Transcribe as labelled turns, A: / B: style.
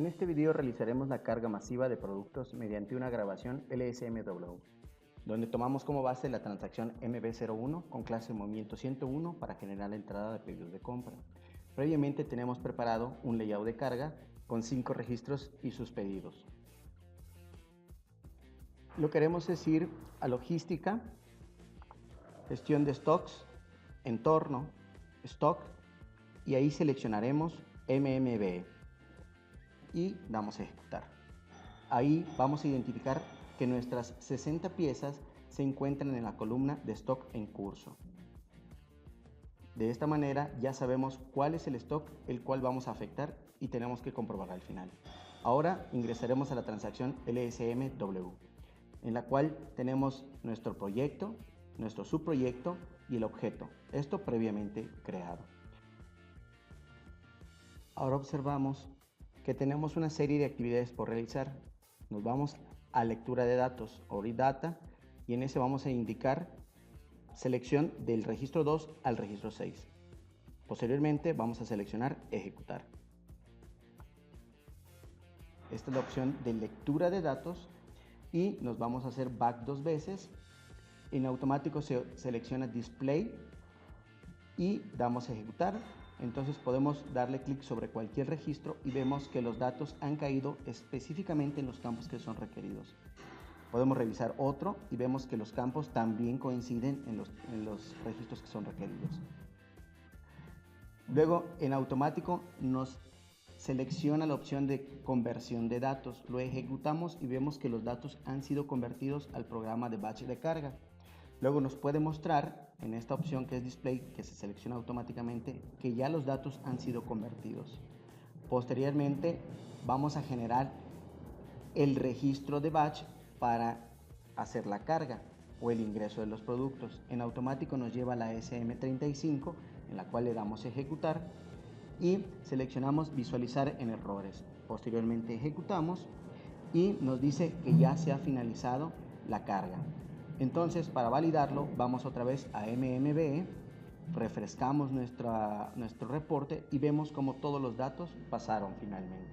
A: En este video realizaremos la carga masiva de productos mediante una grabación LSMW, donde tomamos como base la transacción MB01 con clase movimiento 101 para generar la entrada de pedidos de compra. Previamente tenemos preparado un layout de carga con 5 registros y sus pedidos. Lo queremos decir a logística, gestión de stocks, entorno, stock, y ahí seleccionaremos MMB y damos a ejecutar. Ahí vamos a identificar que nuestras 60 piezas se encuentran en la columna de stock en curso. De esta manera ya sabemos cuál es el stock el cual vamos a afectar y tenemos que comprobar al final. Ahora ingresaremos a la transacción LSMW, en la cual tenemos nuestro proyecto, nuestro subproyecto y el objeto, esto previamente creado. Ahora observamos que tenemos una serie de actividades por realizar. Nos vamos a lectura de datos o read data y en ese vamos a indicar selección del registro 2 al registro 6. Posteriormente vamos a seleccionar ejecutar. Esta es la opción de lectura de datos y nos vamos a hacer back 2 veces. En automático se selecciona display y damos a ejecutar. Entonces podemos darle clic sobre cualquier registro y vemos que los datos han caído específicamente en los campos que son requeridos. Podemos revisar otro y vemos que los campos también coinciden en los registros que son requeridos. Luego en automático nos selecciona la opción de conversión de datos. Lo ejecutamos y vemos que los datos han sido convertidos al programa de batch de carga. Luego nos puede mostrar en esta opción que es display, que se selecciona automáticamente, que ya los datos han sido convertidos. Posteriormente vamos a generar el registro de batch para hacer la carga o el ingreso de los productos. En automático nos lleva a la SM35, en la cual le damos ejecutar y seleccionamos visualizar en errores. Posteriormente ejecutamos y nos dice que ya se ha finalizado la carga. Entonces, para validarlo, vamos otra vez a MMB, refrescamos nuestro reporte y vemos como todos los datos pasaron finalmente.